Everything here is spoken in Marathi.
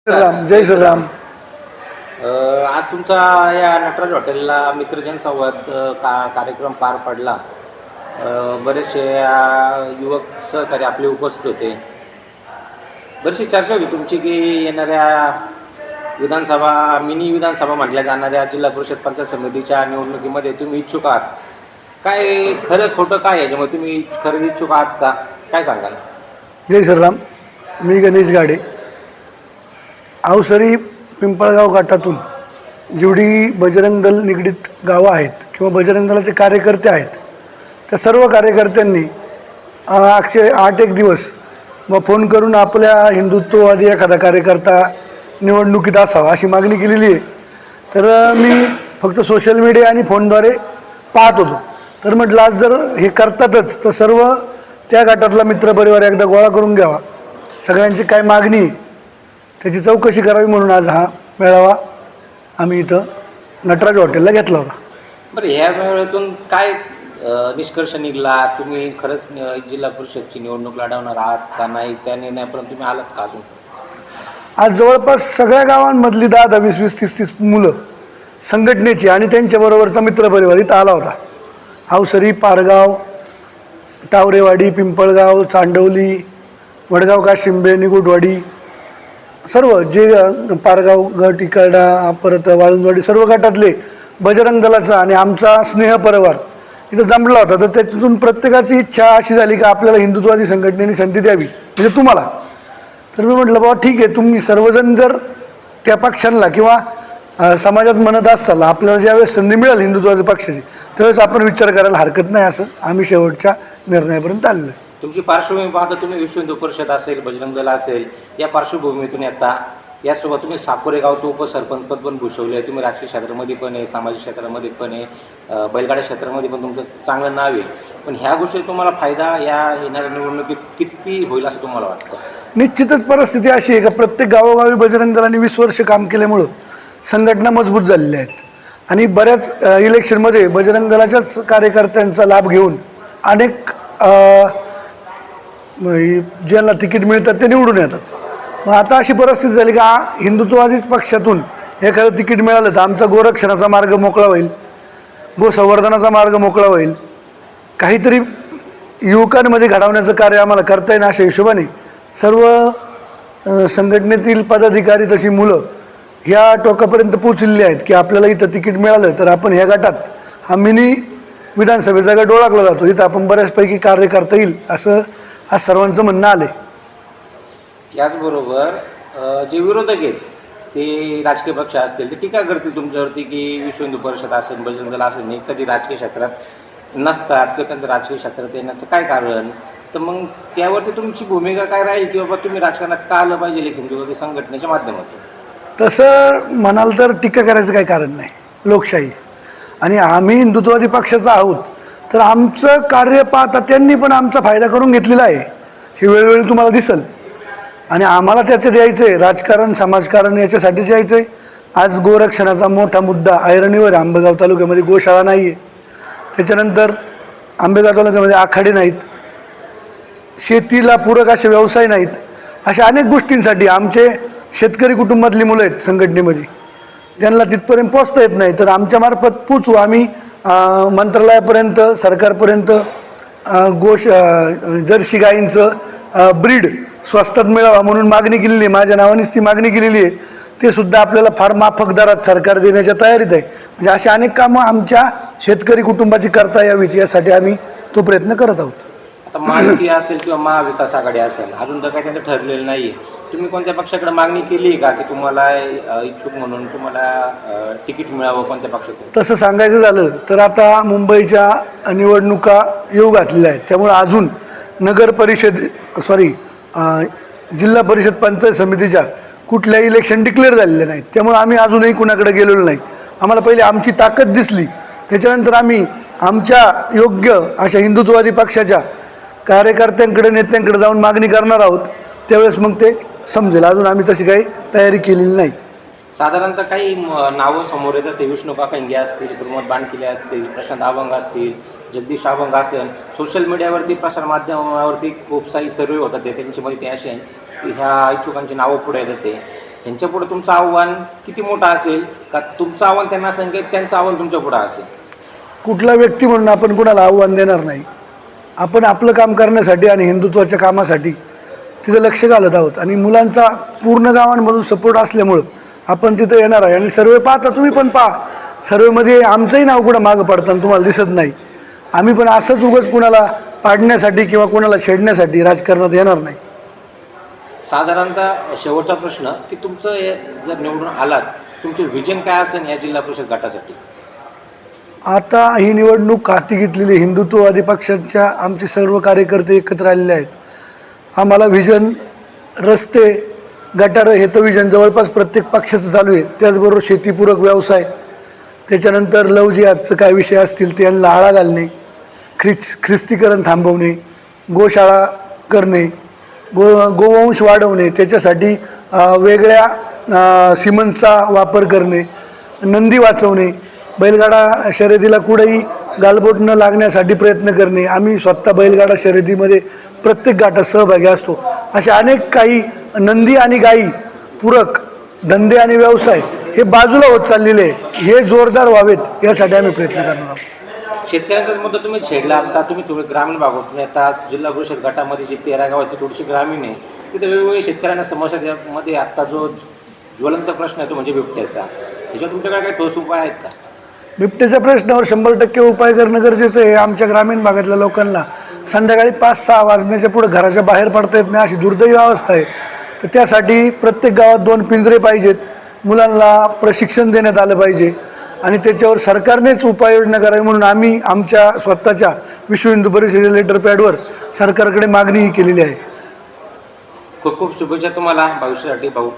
राम जय श्रीराम. आज तुमचा या नटराज हॉटेलला मित्रजन संवाद कार्यक्रम पार पडला. बरेचसे युवक सहकारी आपले उपस्थित होते. बरीचशी चर्चा होती तुमची की येणाऱ्या विधानसभा मिनी विधानसभा म्हटल्या जाणाऱ्या जिल्हा परिषद पंचायत समितीच्या निवडणुकीमध्ये तुम्ही इच्छुक आहात. काय खरं खोटं काय याच्यामुळे तुम्ही खरं इच्छुक आहात का, काय सांगाल? जय श्रीराम. मी गणेश गाडे. अवसरी पिंपळगाव घाटातून जेवढी बजरंग दल निगडीत गावं आहेत किंवा बजरंग दलाचे कार्यकर्ते आहेत त्या सर्व कार्यकर्त्यांनी अक्षय 8 दिवस मग फोन करून आपल्या हिंदुत्ववादी एखादा कार्यकर्ता निवडणुकीत असावा अशी मागणी केलेली आहे. तर मी फक्त सोशल मीडिया आणि फोनद्वारे पाहत होतो. तर म्हटलं आज जर हे करतातच तर सर्व त्या गटातला मित्रपरिवार एकदा गोळा करून घ्यावा, सगळ्यांची काय मागणी त्याची चौकशी करावी म्हणून आज हा मेळावा आम्ही इथं नटराज हॉटेलला घेतला होता. बरं, ह्या मेळाव्यातून काय निष्कर्ष निघाला? तुम्ही खरंच जिल्हा परिषदची निवडणूक लढवणार आहात का नाही, त्या निर्णयापर्यंत तुम्ही आलात का अजून? आज जवळपास सगळ्या गावांमधली 10-10, 20-20, 30-30 मुलं संघटनेची आणि त्यांच्याबरोबरचा मित्रपरिवार इथं आला होता. अवसरी, पारगाव, टावरेवाडी, पिंपळगाव, चांडवली, वडगाव काशिंबे, निगुटवाडी, सर्व जे पारगाव गट, इकडा, परत वाळुंजवाडी, सर्व गटातले बजरंग दलाचा आणि आमचा स्नेह परिवार इथं जमला होता. तर त्याच्यातून प्रत्येकाची इच्छा अशी झाली की आपल्याला हिंदुत्ववादी संघटनेने संधी द्यावी, म्हणजे तुम्हाला. तर मी म्हटलं बाबा ठीक आहे, तुम्ही सर्वजण जर त्या पक्षांना किंवा समाजात म्हणत असाल आपल्याला ज्यावेळेस संधी मिळेल हिंदुत्ववादी पक्षाची त्यावेळेस आपण विचार करायला हरकत नाही, असं आम्ही शेवटच्या निर्णयापर्यंत आलेलो आहे. तुमची पार्श्वभूमी पाहता तुम्ही विश्व हिंदू परिषद असेल, बजरंग दल असेल, या पार्श्वभूमीतून येता. यासोबत तुम्ही साकोरे गावचं उपसरपंचपद पण भूषवलं आहे. तुम्ही राजकीय क्षेत्रामध्ये पण आहे, सामाजिक क्षेत्रामध्ये पण आहे, बैलगाड्या क्षेत्रामध्ये पण तुमचं चांगलं नाव आहे. पण ह्या गोष्टी तुम्हाला फायदा या येणाऱ्या निवडणुकीत किती होईल असं तुम्हाला वाटतं? निश्चितच परिस्थिती अशी आहे का प्रत्येक गावोगावी बजरंग दलाने 20 वर्ष काम केल्यामुळं संघटना मजबूत झालेल्या आहेत आणि बऱ्याच इलेक्शनमध्ये बजरंग दलाच्याच कार्यकर्त्यांचा लाभ घेऊन अनेक ज्यांना तिकीट मिळतात ते निवडून येतात. मग आता अशी परिस्थिती झाली का हिंदुत्ववादी पक्षातून एखादं तिकीट मिळालं तर आमचा गोरक्षणाचा मार्ग मोकळा होईल, गोसंवर्धनाचा मार्ग मोकळा होईल, काहीतरी युवकांमध्ये घडवण्याचं कार्य आम्हाला करता येईल. अशा हिशोबाने सर्व संघटनेतील पदाधिकारी तशी मुलं ह्या टोकापर्यंत पोचलेली आहेत की आपल्याला इथं तिकीट मिळालं तर आपण ह्या गटात हा मिनी विधानसभेचा गट ओळखला जातो, इथं आपण बऱ्याचपैकी कार्य करता येईल असं आज सर्वांचं म्हणणं आलं आहे. याचबरोबर जे विरोधक आहेत ते राजकीय पक्ष असतील ते टीका करतील तुमच्यावरती की विश्व हिंदू परिषद असेल, बजरंग दल असेल नाही कधी राजकीय क्षेत्रात नसतात किंवा त्यांचं राजकीय क्षेत्रात येण्याचं काय कारण. तर मग त्यावरती तुमची भूमिका काय राहील की बाबा तुम्ही राजकारणात का आलं पाहिजे हिंदुत्ववादी संघटनेच्या माध्यमातून? तसं म्हणाल तर टीका करायचं काही कारण नाही. लोकशाही आणि आम्ही हिंदुत्ववादी पक्षाचा आहोत तर आमचं कार्य पाहता त्यांनी पण आमचा फायदा करून घेतलेला आहे, हे वेळोवेळी तुम्हाला दिसेल. आणि आम्हाला त्याचं द्यायचं आहे, राजकारण समाजकारण याच्यासाठीच यायचं आहे. आज गोरक्षणाचा मोठा मुद्दा ऐरणीवर आहे. आंबेगाव तालुक्यामध्ये गोशाळा नाही आहे, त्याच्यानंतर आंबेगाव तालुक्यामध्ये आखाडे नाहीत, शेतीला पूरक असे व्यवसाय नाहीत. अशा अनेक गोष्टींसाठी आमचे शेतकरी कुटुंबातली मुलं आहेत संघटनेमध्ये, त्यांना तिथपर्यंत पोचता येत नाही. तर आमच्यामार्फत पोचू आम्ही मंत्रालयापर्यंत, सरकारपर्यंत जर्सी गायींचं ब्रीड स्वस्तात मिळावा म्हणून मागणी केलेली आहे. माझ्या नावानेच ती मागणी केलेली आहे. ते सुद्धा आपल्याला फार माफक दरात सरकार देण्याच्या तयारीत आहे. म्हणजे अशी अनेक कामं आमच्या शेतकरी कुटुंबाची करता यावीत यासाठी आम्ही तो प्रयत्न करत आहोत. आता महायुती असेल किंवा महाविकास आघाडी असेल अजून तर काही त्यांचं ठरलेलं नाही आहे. तुम्ही कोणत्या पक्षाकडे मागणी केली आहे का की तुम्हाला इच्छुक म्हणून तुम्हाला तिकीट मिळावं कोणत्या पक्षाकडून? तसं सांगायचं झालं तर आता मुंबईच्या निवडणुका येऊ घातलेल्या आहेत, त्यामुळे अजून नगर परिषद जिल्हा परिषद पंचायत समितीच्या कुठल्याही इलेक्शन डिक्लेअर झालेले नाहीत. त्यामुळे आम्ही अजूनही कुणाकडे गेलेलो नाही. आम्हाला पहिले आमची ताकद दिसली त्याच्यानंतर आम्ही आमच्या योग्य अशा हिंदुत्ववादी पक्षाच्या कार्यकर्त्यांकडे नेत्यांकडे जाऊन मागणी करणार आहोत. त्यावेळेस मग ते समजेल. अजून आम्ही तशी काही तयारी केलेली नाही. साधारणतः काही नावं समोर येतात. ते विष्णू काकांगे असतील, प्रमोद बाणकिले असतील, प्रशांत अभंग असतील, जगदीश अभंग असेल. सोशल मीडियावरती प्रसारमाध्यमावरती खूप सारी सर्वे होतात ते त्यांच्यामध्ये ते असे आहे की ह्या इच्छुकांची नावं पुढे येतात. ते त्यांच्यापुढे तुमचं आव्हान किती मोठं असेल का तुमचं आव्हान त्यांना सांगेल, त्यांचं आव्हान तुमच्या पुढं असेल? कुठला व्यक्ती म्हणून आपण कुणाला आव्हान देणार नाही. आपण आपलं काम करण्यासाठी आणि हिंदुत्वाच्या कामासाठी तिथं लक्ष घालत आहोत आणि मुलांचा पूर्ण गावांमधून सपोर्ट असल्यामुळं आपण तिथं येणार आहे. आणि सर्वे पाहता, तुम्ही पण पहा, सर्वेमध्ये आमचंही नाव कुठं मागं पडताना तुम्हाला दिसत नाही. आम्ही पण असंच उगाच कुणाला पाडण्यासाठी किंवा कुणाला छेडण्यासाठी राजकारणात येणार नाही. साधारणतः शेवटचा प्रश्न की तुमचं हे जर निवडून आलात, तुमचे विजन काय असेल या जिल्हा परिषद गटासाठी? आता ही निवडणूक हाती घेतलेली हिंदुत्ववादी पक्षांच्या आमचे सर्व कार्यकर्ते एकत्र आलेले आहेत. आम्हाला व्हिजन, रस्ते, गटारं हे तर व्हिजन जवळपास प्रत्येक पक्षाचं चालू आहे. त्याचबरोबर शेतीपूरक व्यवसाय, त्याच्यानंतर लव जिहादचं काय विषय असतील त्यांना आळा घालणे, ख्रिस्तीकरण थांबवणे, गोशाळा करणे, गोवंश वाढवणे, त्याच्यासाठी वेगळ्या सिमन्सचा वापर करणे, नंदी वाचवणे, बैलगाडा शर्यतीला कुठेही गालबोट न लागण्यासाठी प्रयत्न करणे. आम्ही स्वतः बैलगाडा शर्यतीमध्ये प्रत्येक गटात सहभागी असतो. अशा अनेक काही नंदी आणि गायी पूरक धंदे आणि व्यवसाय हे बाजूला होत चाललेले आहे. हे जोरदार व्हावेत यासाठी आम्ही प्रयत्न करणार आहोत. शेतकऱ्यांचाच मुद्दा तुम्ही छेडला. आता तुम्ही ग्रामीण भागातून येतात. जिल्हा परिषद गटामध्ये जी 13 गाव आहेत थोडीशी ग्रामीण आहे. तिथे वेगवेगळ्या शेतकऱ्यांना समस्या, त्यामध्ये आत्ता जो ज्वलंत प्रश्न आहे तो म्हणजे बिबट्याचा. त्याच्यावर तुमच्याकडे काही ठोस उपाय आहेत का? बिबट्याच्या प्रश्नावर 100% उपाय करणं गरजेचं आहे. आमच्या ग्रामीण भागातल्या लोकांना संध्याकाळी 5-6 वाजण्याच्या पुढे घराच्या बाहेर पडता येत नाही, अशी दुर्दैवी अवस्था आहे. तर त्यासाठी प्रत्येक गावात 2 पिंजरे पाहिजेत. मुलांना प्रशिक्षण देण्यात आलं पाहिजे आणि त्याच्यावर सरकारनेच उपाययोजना करावी म्हणून आम्ही आमच्या स्वतःच्या विश्व हिंदू परिषदेच्या लेटर पॅडवर सरकारकडे मागणीही केलेली आहे. खूप खूप शुभेच्छा तुम्हाला भविष्यासाठी भाऊ.